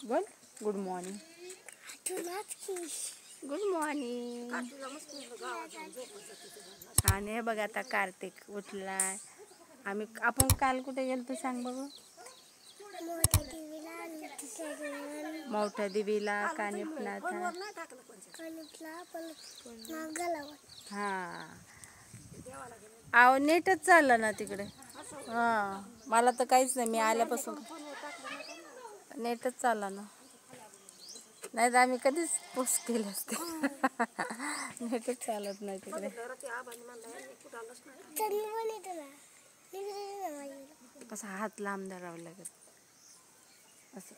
बोल good morning. Good morning. आणि हे बघ आता कार्तिक उठलाय. आपण काल कुठे गेलतो सांग बघू. मोठ्या देवीला कानिफनाथ. हा आहो नेटच चाललं ना तिकडे. हा मला तर काहीच नाही. मी आल्यापासून नेटच चालला ना. नाही तर आम्ही कधीच पोस्ट केले असते. नेटच चालत नाही तिकडे. असं हात लांब धरावं लागेल असं,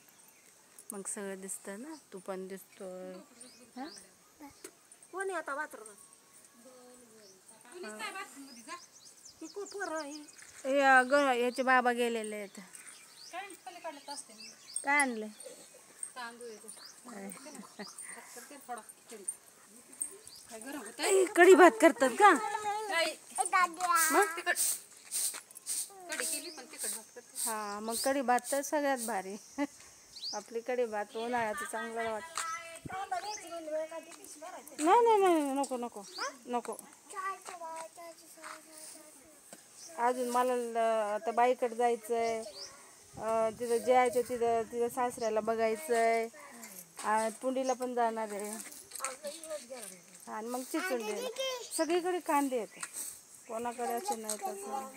मग सगळं दिसतं ना. तू पण दिसतोय. कोणी आता वाचर याचे बाबा गेलेले आहेत. काय आणले? कढी भात करतात का? हा मग कढी भात तर सगळ्यात भारी. आपली कढी भात उन्हाळ्याचं चांगलं वाटतं. नाही नको नको नको. अजून मला आता बाईकडे जायचंय. तिथं जायचं, तिथं सासऱ्याला बघायचंय. पुंडीला पण जाणार आहे. आणि मग चिचुंडी सगळीकडे कांदे येते. कोणाकडे असे नाही तसं.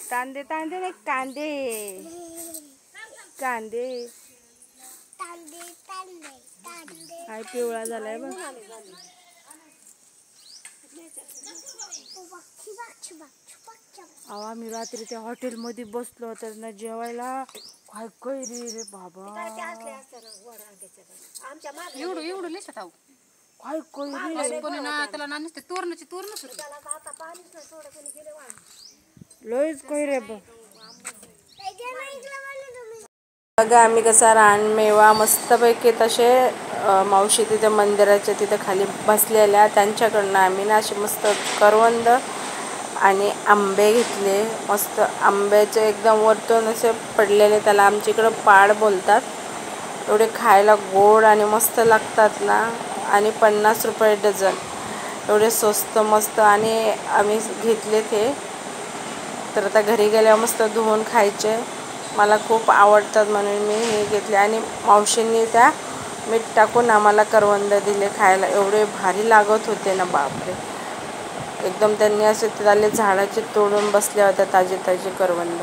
तांदे तांदे नाही कांदे कांदे. काय पिवळा झालाय बघ. अहो आम्ही रात्री त्या हॉटेलमध्ये बसलो होतो ना जेवायला. काय कैरी रे बाबा. एवढं एवढं लिस्ट आहो. काय कैरी कोणी ना त्याला ना नुसते तोरणाची तोरण सुरू. लयच कैरी बघ. बघा आम्ही कसा रानमेवा मस्तपैकी तसे मावशी तिथे मंदिराच्या तिथे खाली बसलेल्या. त्यांच्याकडनं आम्ही ना असे मस्त करवंद आणि आंबे घेतले. मस्त आंब्याचे एकदम वरतून असे पडलेले, त्याला आमच्या इकडं पाड बोलतात. एवढे खायला गोड आणि मस्त लागतात ना. आणि 50 रुपये डझन. एवढे स्वस्त मस्त. आणि आम्ही घेतले ते. तर आता घरी गेल्यावर मस्त धुवून खायचे. मला खूप आवडतात म्हणून मी हे घेतले. आणि मावशींनी त्या मीठ टाकून आम्हाला करवंद दिले खायला. एवढे भारी लागत होते ना बापरे. एकदम त्यांनी असे त्याले झाडाचे तोडून बसल्या होत्या ताजे ताजे करवंद.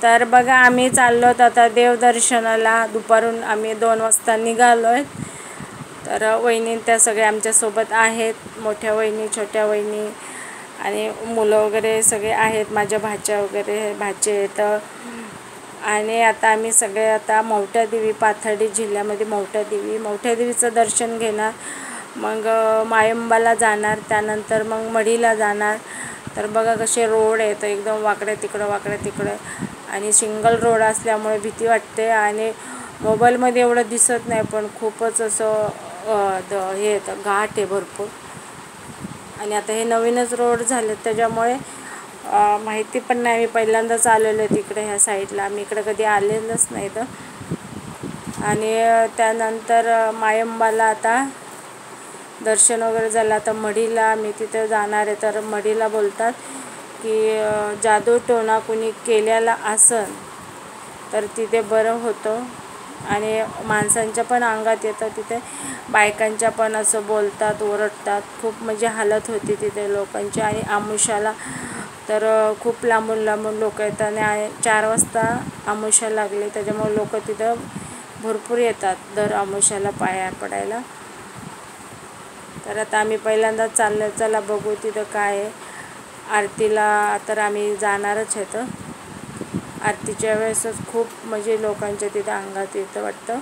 तर बघा आम्ही चाललो आता देवदर्शनाला. दुपारून आम्ही 2 वाजता निघालो आहे. तर वहिनी त्या सगळ्या आमच्यासोबत आहेत. मोठ्या वहिनी, छोट्या वहिनी आणि मुलं वगैरे सगळे आहेत. माझ्या भाच्या वगैरे भाचे आहेत. आणि आता आम्ही सगळे आता मौठा देवी, पाथर्डी जिल्ह्यामध्ये मौठा देवीचं दर्शन घेणार. मग मायंबाला जाणार. त्यानंतर मग मढीला जाणार. तर बघा कसे रोड आहेत एकदम वाकड्या तिकडं. आणि सिंगल रोड असल्यामुळे भीती वाटते. आणि मोबाईलमध्ये एवढं दिसत नाही पण खूपच असं हे येतं, घाट आहे भरपूर. आणि आता हे नवीनच रोड झाले त्याच्यामुळे माहिती पण नाही. मी पहिल्यांदाच आलेलो आहे तिकडे ह्या साईडला. आम्ही इकडे कधी आलेलंच नाही तर. आणि त्यानंतर मायंबाला आता दर्शन वगैरे झालं. आता मढीला मी तिथे जाणार आहे. तर मढीला बोलतात की जादू टोणा कुणी केलेला असन तर तिथे बरं होतं. आणि माणसांच्या पण अंगात येतं तिथे. बायकांच्या पण असं बोलतात, ओरडतात. खूप म्हणजे हालत होती तिथे लोकांची. आणि आमुष्याला तर खूप लांबून लोक येतात. आणि 4 वाजता आमुष्या लागले त्याच्यामुळे लोक तिथं भरपूर येतात दर आमुष्याला पाया पडायला. तर आता आम्ही पहिल्यांदाच चाललो. चला बघू तिथं काय आहे. आरतीला तर आम्ही जाणारच आहेत. आरतीच्या वेळेसच खूप म्हणजे लोकांच्या तिथे अंगात येतं वाटतं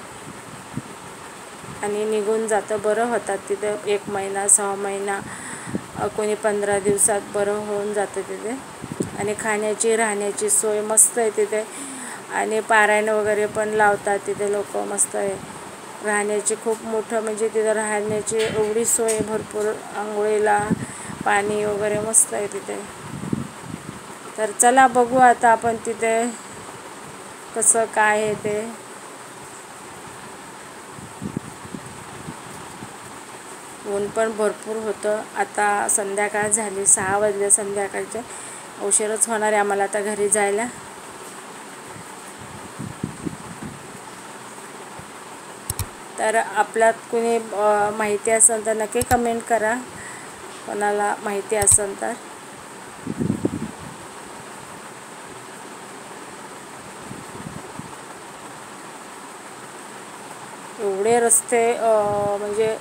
आणि निघून जातं. बरं होतात तिथे 1 महिना 6 महिना कोणी 15 दिवसात बरं होऊन जातं तिथे. आणि खाण्याची राहण्याची सोय मस्त आहे तिथे आणि पारायण वगैरे पण लावतात तिथे लोक. मस्त आहे राहण्याची, खूप मोठं म्हणजे तिथं राहण्याची एवढी सोय भरपूर, आंघोळीला पाणी वगैरे मस्त आहे तिथे. तर चला बघू आता आपण तिथे कसं काय आहे ते. ऊन पण भरपूर होतं. आता संध्याकाळ झाली, 6 वाजले संध्याकाळचे. उशीरच होणार आहे आम्हाला आता घरी जायला. तर आपल्यात कुणी माहिती असेल तर नक्की कमेंट करा, कोणाला माहिती असेल तर. एवढे रस्ते म्हणजे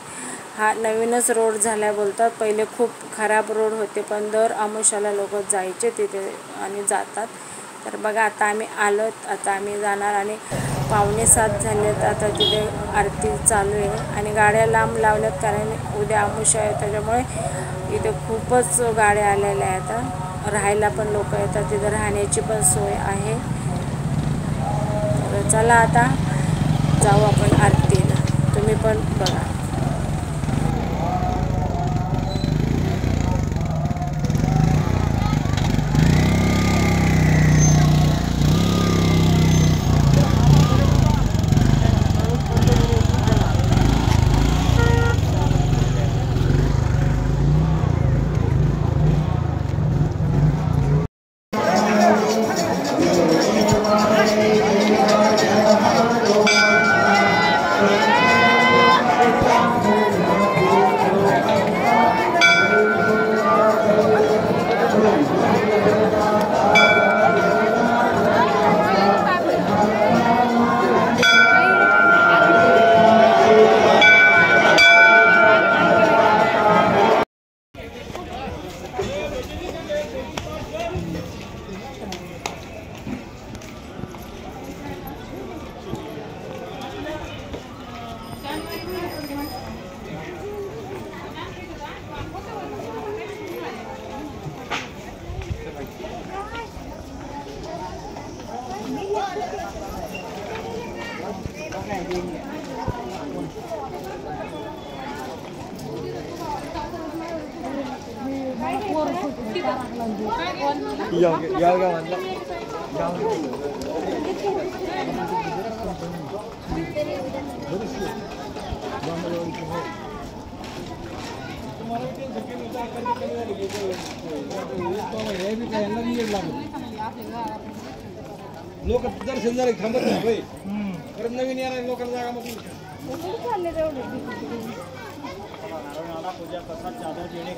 हा नवीनच रोड झाला आहे बोलतात. पहिले खूप खराब रोड होते, पण दर आमुषाला लोक जायचे तिथे आणि जातात. तर बघा आता आम्ही आलोत, आता आम्ही जाणार आणि 6:45 झालेत. आता तिथे आरती चालू आहे आणि गाड्या लांब लावल्यात कारण उद्या आमुषा आहे, त्याच्यामुळे इथे खूपच गाड्या आलेल्या आहेत. आता राहायला पण लोक येतात, तिथे राहण्याची पण सोय आहे. तर चला आता जाऊ आपण आरतीला, तुम्ही पण बघा. लोक दर्शन झाले थांबत नाही, परत नवीन येणार लोकांना जागा मग पूजा प्रसाद चादर देणे